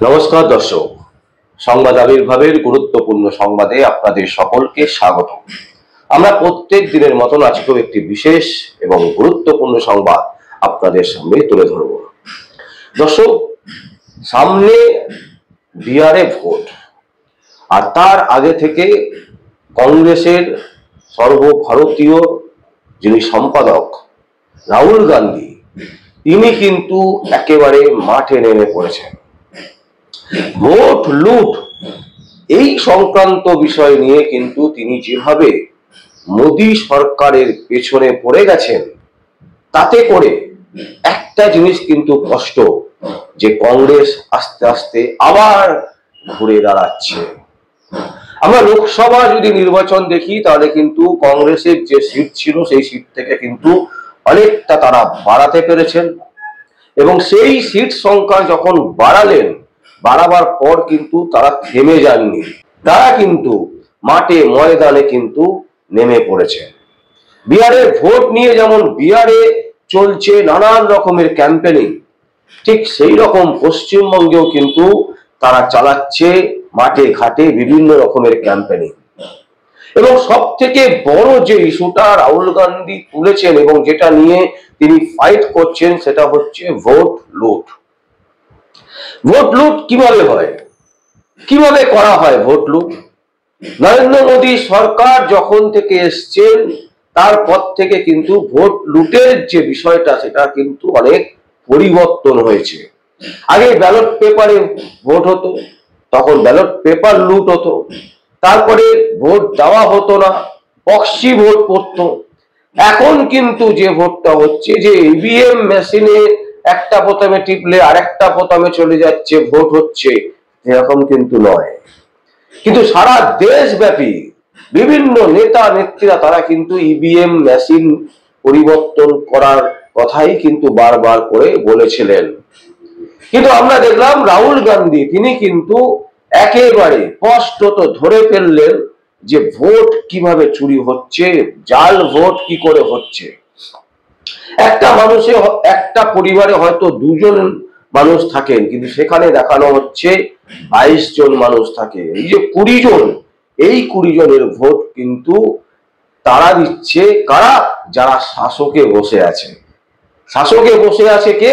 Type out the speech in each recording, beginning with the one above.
নমস্কার দর্শক, সংবাদ আবির্ভাবের গুরুত্বপূর্ণ সংবাদে আপনাদের সকলকে স্বাগত। আমরা প্রত্যেক দিনের মতন আজকেও একটি বিশেষ এবং গুরুত্বপূর্ণ সংবাদ আপনাদের সামনে তুলে ধরব। দর্শক, সামনে বিহারে ভোট, আর তার আগে থেকে কংগ্রেসের সর্বভারতীয় যিনি সম্পাদক রাহুল গান্ধী, তিনি কিন্তু একেবারে মাঠে নেমে পড়েছেন। ভোট লুট এই সংক্রান্ত বিষয় নিয়ে কিন্তু তিনি যেভাবে মোদী সরকারের পেছনে পড়ে গেছেন, তাতে করে একটা জিনিস কিন্তু স্পষ্ট, যে কংগ্রেস আস্তে আস্তে আবার ঘুরে দাঁড়াচ্ছে। আমরা লোকসভা যদি নির্বাচন দেখি, তাহলে কিন্তু কংগ্রেসের যে সিট ছিল সেই সিট থেকে কিন্তু অনেকটা তারা বাড়াতে পেরেছেন, এবং সেই সিট সংখ্যা যখন বাড়াবার পর কিন্তু তারা থেমে যাননি, তারা কিন্তু মাঠে ময়দানে কিন্তু নেমে পড়েছে। বিহারের ভোট নিয়ে যেমন বিহারে চলছে নানান রকমের ক্যাম্পেনিং, ঠিক সেই রকম পশ্চিমবঙ্গেও কিন্তু তারা চালাচ্ছে মাঠে ঘাটে বিভিন্ন রকমের ক্যাম্পেনিং। এবং সব থেকে বড় যে ইস্যুটা রাহুল গান্ধী তুলেছেন এবং যেটা নিয়ে তিনি ফাইট করছেন, সেটা হচ্ছে ভোট লুট। ভোট লুট কিভাবে হয়, কিভাবে করা হয় ভোট লুট? নরেন্দ্র মোদী সরকার যখন থেকে এসছেন, তারপর থেকে কিন্তু ভোট লুটের যে বিষয়টা, সেটা কিন্তু অনেক পরিবর্তন হয়েছে। আগে ব্যালট পেপারে ভোট হতো, তখন ব্যালট পেপার লুট হতো। তারপরে ভোট দেওয়া হতো না, প্রক্সি ভোট পড়তো। এখন কিন্তু যে ভোটটা হচ্ছে, যে ইভিএম মেশিনে একটা বোতামে টিপলে আরেকটা বোতামে চলে যাচ্ছে, ভোট হচ্ছে, এরকম কিন্তু নয়। কিন্তু সারা দেশব্যাপী বিভিন্ন নেতা নেত্রীরা তারা কিন্তু ইভিএম মেশিন পরিবর্তন করার কথাই কিন্তু বারবার করে বলেছিলেন। কিন্তু আমরা দেখলাম রাহুল গান্ধী তিনি কিন্তু একেবারে স্পষ্টত ধরে ফেললেন যে ভোট কিভাবে চুরি হচ্ছে, জাল ভোট কি করে হচ্ছে। একটা পরিবারে হয়তো দুজন মানুষ থাকেন, কিন্তু সেখানে দেখানো হচ্ছে 22 জন মানুষ থাকে। এই যে 20 জন, এই 20 জনের ভোট কিন্তু তারা দিচ্ছে কারা? যারা শাসকে বসে আছে। শাসকে বসে আছে কে?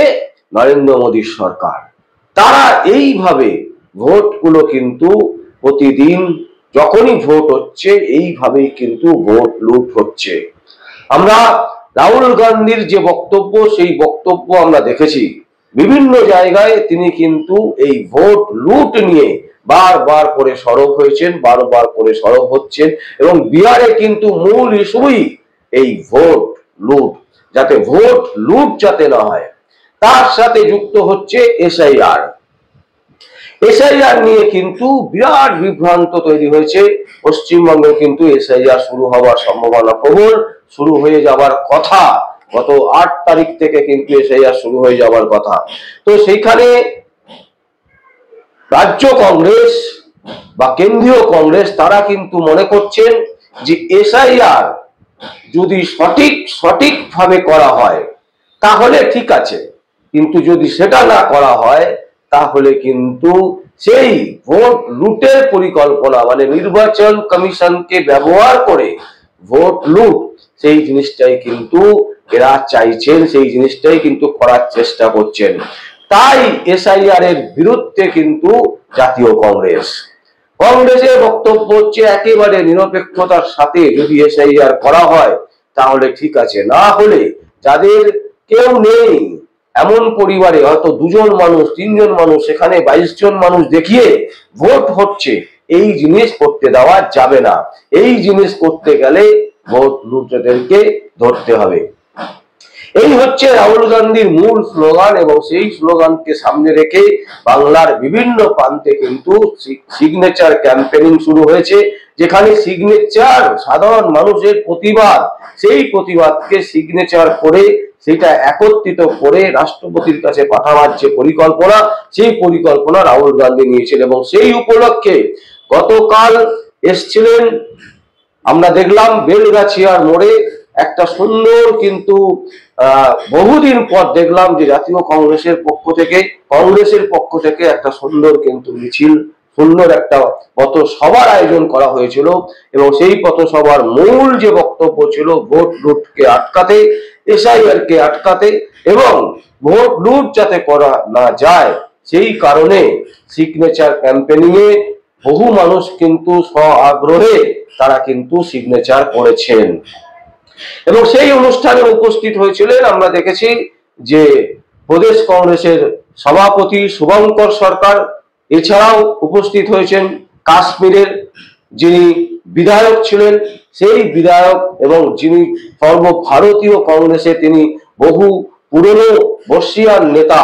নরেন্দ্র মোদীর সরকার। তারা এইভাবে ভোটগুলো কিন্তু প্রতিদিন যখনই ভোট হচ্ছে, এইভাবেই কিন্তু ভোট লুট হচ্ছে। আমরা রাহুল গান্ধীর যে বক্তব্য, সেই বক্তব্য আমরা দেখেছি বিভিন্ন জায়গায়। তিনি কিন্তু এই ভোট লুট নিয়ে বারবার করে সরব হয়েছেন, বারবার করে সরব হচ্ছেন। এবং বিহারে কিন্তু মূল ইস্যুই এই ভোট লুট, যাতে ভোট লুট যাতে না হয়, তার সাথে যুক্ত হচ্ছে এসআইআর। এসআইআর নিয়ে কিন্তু বিরাট বিভ্রান্ত তৈরি হয়েছে। পশ্চিমবঙ্গে কিন্তু এসআইআর শুরু হওয়ার সম্ভাবনা প্রবল, শুরু হয়ে যাবার কথা। গত 8 তারিখ থেকে কিন্তু এসআইআর শুরু হয়ে যাবার কথা। তো সেইখানে রাজ্য কংগ্রেস বা কেন্দ্রীয় কংগ্রেস তারা কিন্তু মনে করছেন যে এসআইআর যদি সঠিকভাবে করা হয় তাহলে ঠিক আছে, কিন্তু যদি সেটা না করা হয় তাহলে কিন্তু সেই ভোট লুটের পরিকল্পনা, মানে নির্বাচন কমিশনকে ব্যবহার করে ভোট লুট, সেই জিনিসটাই কিন্তু এরা চাইছেন, সেই জিনিসটাই কিন্তু করার চেষ্টা করছেন। তাই এসআইআর এর বিরুদ্ধে কিন্তু জাতীয় কংগ্রেসের বক্তব্য হচ্ছে একেবারে নিরপেক্ষতার সাথে যদি এসআইআর করা হয় তাহলে ঠিক আছে, না হলে যাদের কেউ নেই এমন পরিবারে হয়তো 2 জন মানুষ, 3 জন মানুষ, সেখানে 22 জন মানুষ দেখিয়ে ভোট হচ্ছে, এই জিনিস করতে দেওয়া যাবে না। এই জিনিস করতে গেলে ভোট লুটেদেরকে ধরতে হবে। এই হচ্ছে রাহুল গান্ধীর মূল স্লোগান, এবং সেই স্লোগানকে সামনে রেখে বাংলার বিভিন্ন প্রান্তে কিন্তু সিগনেচার ক্যাম্পেনিং শুরু হয়েছে, যেখানে সিগনেচার সাধারণ মানুষের প্রতিবাদ, সেই প্রতিবাদকে সিগনেচার করে সেটা একত্রিত করে রাষ্ট্রপতির কাছে পাঠাবার যে পরিকল্পনা, সেই পরিকল্পনা রাহুল গান্ধী নিয়েছেন। এবং সেই উপলক্ষে গতকাল এসছিলেন, আমরা দেখলাম বেলগাছিয়ার মোড়ে একটা সুন্দর কিন্তু বহুদিন পর দেখলাম যে জাতীয় কংগ্রেসের পক্ষ থেকে একটা সুন্দর কিন্তু মিছিল, সুন্দর একটা পথসভার আয়োজন করা হয়েছিল। এবং সেই পথসভার মূল যে বক্তব্য ছিল ভোট লুটকে আটকাতে, এসআইআর কে আটকাতে এবং ভোট লুট যাতে করা না যায় সেই কারণে সিগনেচার ক্যাম্পেইনিং এ বহু মানুষ কিন্তু স্ব-আগ্রহে তারা কিন্তু সিগনেচার করেছেন। এবং সেই অনুষ্ঠানে উপস্থিত হয়েছিলেন, আমরা দেখেছি যে প্রদেশ কংগ্রেসের সভাপতি শুভঙ্কর সরকার, এছাড়াও উপস্থিত হয়েছেন কাশ্মীরের যিনি বিধায়ক ছিলেন সেই বিধায়ক এবং যিনি সর্বভারতীয় কংগ্রেসে তিনি বহু পুরনো বর্ষিয়ান নেতা,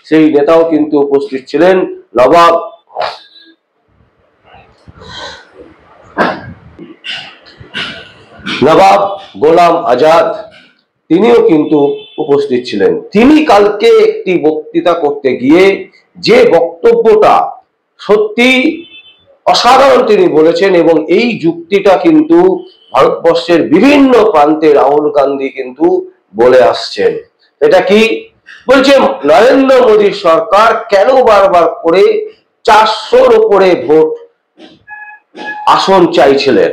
সেই নেতাও কিন্তু উপস্থিত ছিলেন। নবাব গোলাম আজাদ তিনিও কিন্তু উপস্থিত ছিলেন। তিনি কালকে একটি বক্তৃতা করতে গিয়ে যে বক্তব্যটা সত্যি অসাধারণ তিনি বলেছেন এবং এই যুক্তিটা কিন্তু ভারতবর্ষের বিভিন্ন প্রান্তে রাহুল গান্ধী কিন্তু বলে আসছেন। এটা কি বলছে, নরেন্দ্র মোদী সরকার কেন বারবার করে 400-র উপরে ভোট আসন চাইছিলেন?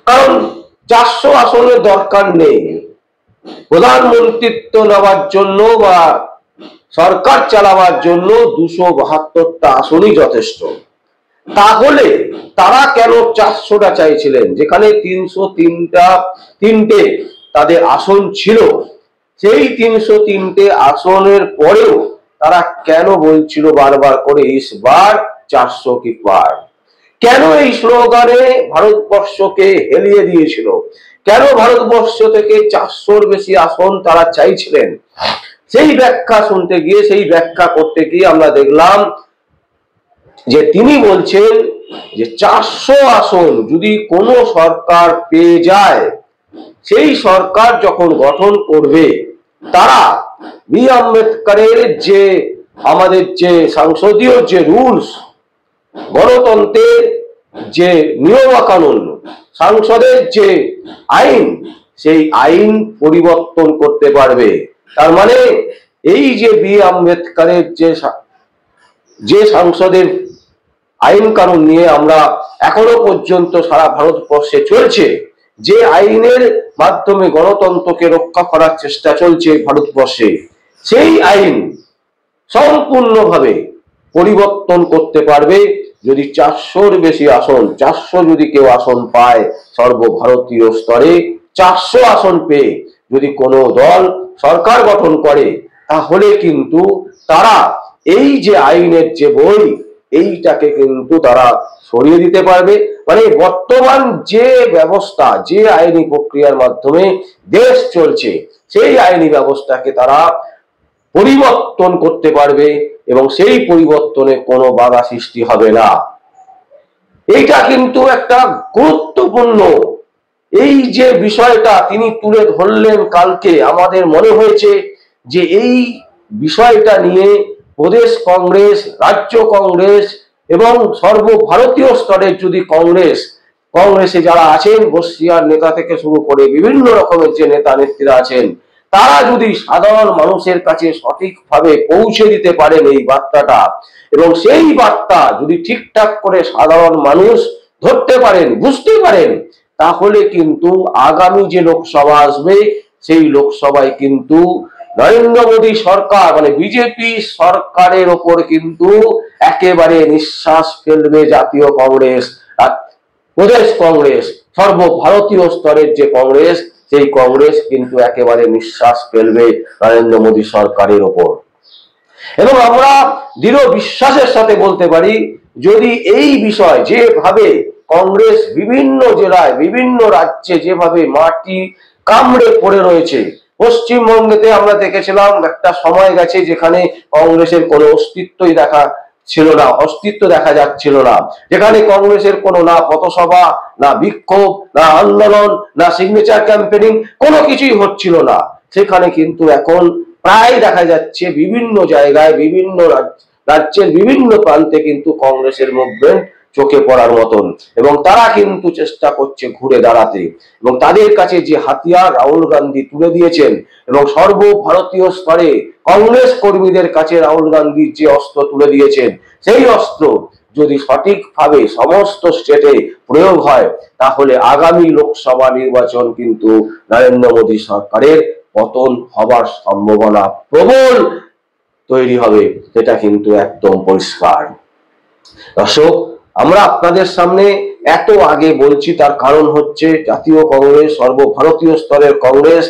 কারণ 400 আসনের দরকার নেই, প্রধানমন্ত্রিত্ব নেওয়ার জন্য বা সরকার চালাবার জন্য 272টা আসনই যথেষ্ট। তাহলে তারা কেন 400টা চাইছিলেন, যেখানে 303টে তাদের আসন ছিল? সেই 303টে আসনের পরেও তারা কেন বলছিল বারবার করে ইসবার 400 কি পার? কেন এই স্লোগানে ভারতবর্ষকে হেলিয়ে দিয়েছিল? কেন ভারতবর্ষ থেকে 400-র বেশি আসন তারা চাইছিলেন? সেই ব্যাখ্যা শুনতে গিয়ে, সেই ব্যাখ্যা করতে গিয়ে আমরা দেখলাম যে তিনি বলছেন যে 400 আসন যদি কোনো সরকার পেয়ে যায়, সেই সরকার যখন গঠন করবে তারা বি আম্বেদকরের যে আমাদের যে সংসদীয় যে রুলস, গণতন্ত্রের যে নিয়ম কানুন, সংসদের যে আইন, সেই আইন পরিবর্তন করতে পারবে। তার মানে এই যে বি আম্বেদকরের যে সংসদের আইন কানুন নিয়ে আমরা এখনো পর্যন্ত সারা ভারতবর্ষে চলছে, যে আইনের মাধ্যমে গণতন্ত্রকে রক্ষা করার চেষ্টা চলছে ভারতবর্ষে, সেই আইন সম্পূর্ণভাবে পরিবর্তন করতে পারবে যদি 400-র বেশি আসন, 400 যদি কেউ আসন পায় সর্বভারতীয় স্তরে, 400 আসন পেয়ে যদি কোনো দল সরকার গঠন করে, তাহলে কিন্তু তারা এই যে আইনের যে বই, এইটাকে কিন্তু তারা সরিয়ে দিতে পারবে। মানে বর্তমান যে ব্যবস্থা, যে আইনি প্রক্রিয়ার মাধ্যমে দেশ চলছে, সেই আইনি ব্যবস্থাকে তারা পরিবর্তন করতে পারবে এবং সেই পরিবর্তনে কোনো বাধা সৃষ্টি হবে না। এইটা কিন্তু একটা গুরুত্বপূর্ণ, এই যে বিষয়টা তিনি তুলে ধরলেন কালকে, আমাদের মনে হয়েছে যে এই বিষয়টা নিয়ে প্রদেশ কংগ্রেস, রাজ্য কংগ্রেস এবং সর্বভারতীয় স্তরের যদি কংগ্রেসে যারা আছেন, বর্ষিয়ার নেতা থেকে শুরু করে বিভিন্ন রকমের যে নেতা নেত্রীরা আছেন, তারা যদি সাধারণ মানুষের কাছে সঠিকভাবে পৌঁছে দিতে পারেন এই বার্তাটা, এবং সেই বার্তা যদি ঠিকঠাক করে সাধারণ মানুষ ধরতে পারেন, বুঝতে পারেন, তাহলে কিন্তু আগামী যে লোকসভা আসবে সেই লোকসভায় কিন্তু নরেন্দ্র মোদী সরকার মানে বিজেপি সরকারের ওপর কিন্তু একেবারে নিঃশ্বাস ফেলবে জাতীয় কংগ্রেস, প্রদেশ কংগ্রেস, সর্বভারতীয় স্তরের যে কংগ্রেস, সেই কংগ্রেস কিন্তু একেবারে নিঃশ্বাস ফেলবে নরেন্দ্র মোদী সরকারের ওপর। এবং আমরা দৃঢ় বিশ্বাসের সাথে বলতে পারি, যদি এই বিষয় যেভাবে কংগ্রেস বিভিন্ন জেলায়, বিভিন্ন রাজ্যে যেভাবে মাটি কামড়ে পড়ে রয়েছে, পশ্চিমবঙ্গেতে আমরা দেখেছিলাম একটা সময় গেছে যেখানে কংগ্রেসের কোনো অস্তিত্বই দেখা যাচ্ছিল না, যেখানে কংগ্রেসের কোনো না পথসভা, না বিক্ষোভ, না আন্দোলন, না সিগনেচার ক্যাম্পেইনিং, কোনো কিছুই হচ্ছিল না। সেখানে কিন্তু এখন প্রায় দেখা যাচ্ছে বিভিন্ন জায়গায়, বিভিন্ন রাজ্যের বিভিন্ন প্রান্তে কিন্তু কংগ্রেসের মুভমেন্ট চোখে পড়ার মতন, এবং তারা কিন্তু চেষ্টা করছে ঘুরে দাঁড়াতে, এবং তাদের কাছে যে হাতিয়ার রাহুল গান্ধী তুলে দিয়েছেন এবং সর্বভারতীয় স্তরে কংগ্রেস কর্মীদের কাছে রাহুল গান্ধী যে অস্ত্র তুলে দিয়েছেন, সেই অস্ত্র যদি সঠিকভাবে সমস্ত স্টেটে প্রয়োগ হয়, তাহলে আগামী লোকসভা নির্বাচন কিন্তু নরেন্দ্র মোদী সরকারের পতন হবার সম্ভাবনা প্রবল তৈরি হবে, সেটা কিন্তু একদম পরিষ্কার। দর্শক, আমরা আপনাদের সামনে এত আগে বলছি, তার কারণ হচ্ছে জাতীয় কংগ্রেস, সর্বভারতীয় স্তরের কংগ্রেস,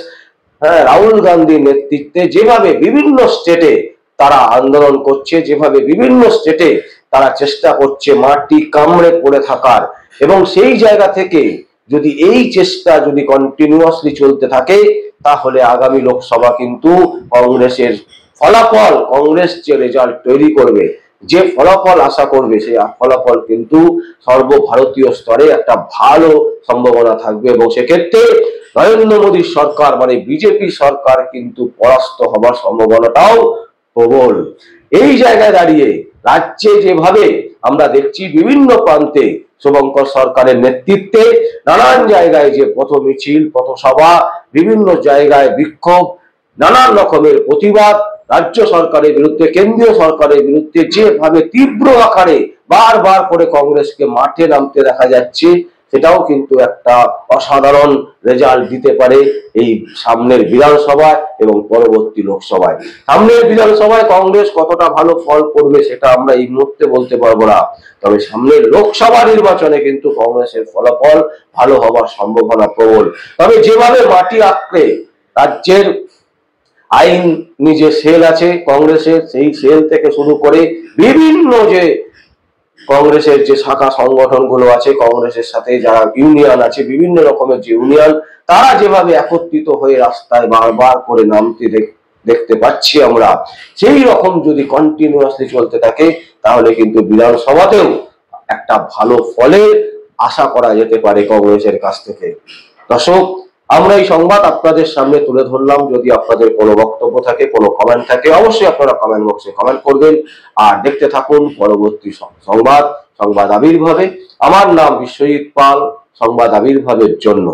রাহুল গান্ধীর নেতৃত্বে যেভাবে বিভিন্ন স্টেটে তারা আন্দোলন করছে, যেভাবে বিভিন্ন স্টেটে তারা চেষ্টা করছে মাটি কামড়ে পড়ে থাকার, এবং সেই জায়গা থেকে যদি এই চেষ্টা যদি কন্টিনিউয়াসলি চলতে থাকে, তাহলে আগামী লোকসভা কিন্তু কংগ্রেসের ফলাফল, কংগ্রেস যে রেজাল্ট তৈরি করবে, যে ফলাফল আশা করবে, সেই ফলাফল কিন্তু সর্বভারতীয় স্তরে একটা ভালো সম্ভাবনা থাকবে, এবং সেক্ষেত্রে নরেন্দ্র মোদী সরকার মানে বিজেপি সরকার কিন্তু পরাস্ত হবার সম্ভাবনাটাও প্রবল। এই জায়গায় দাঁড়িয়ে রাজ্যে যেভাবে আমরা দেখছি বিভিন্ন প্রান্তে শুভঙ্কর সরকারের নেতৃত্বে নানান জায়গায় যে পথ মিছিল, পথসভা, বিভিন্ন জায়গায় বিক্ষোভ, নানান রকমের প্রতিবাদ, রাজ্য সরকারের বিরুদ্ধে, কেন্দ্রীয় সরকারের বিরুদ্ধে যেভাবে তীব্র আকারে বারবার করে কংগ্রেসকে মাঠে নামতে দেখা যাচ্ছে, সেটাও কিন্তু একটা অসাধারণ রেজাল্ট দিতে পারে এই সামনের বিধানসভায় এবং পরবর্তী লোকসভায়। সামনের বিধানসভায় কংগ্রেস কতটা ভালো ফল করবে সেটা আমরা এই মুহূর্তে বলতে পারবো না, তবে সামনের লোকসভা নির্বাচনে কিন্তু কংগ্রেসের ফলাফল ভালো হবার সম্ভাবনা প্রবল। তবে যেভাবে মাটি আঁকড়ে রাজ্যের আইন যে সেল আছে কংগ্রেসের, সেই সেল থেকে শুরু করে বিভিন্ন যে কংগ্রেসের যে শাখা সংগঠনগুলো আছে, কংগ্রেসের সাথে যারা ইউনিয়ন আছে, বিভিন্ন রকমের যে ইউনিয়ন, তারা যেভাবে একত্রিত হয়ে রাস্তায় বারবার করে নামতে দেখতে পাচ্ছি আমরা, সেই রকম যদি কন্টিনিউয়াসলি চলতে থাকে, তাহলে কিন্তু বিধানসভাতেও একটা ভালো ফলের আশা করা যেতে পারে কংগ্রেসের কাছ থেকে। দর্শক, আমরা এই সংবাদ আপনাদের সামনে তুলে ধরলাম। যদি আপনাদের কোনো বক্তব্য থাকে, কোনো কমেন্ট থাকে, অবশ্যই আপনারা কমেন্ট বক্সে কমেন্ট করবেন। আর দেখতে থাকুন পরবর্তী সংবাদ আবির্ভাবে। আমার নাম বিশ্বজিৎ পাল, সংবাদ আবির্ভাবের জন্য।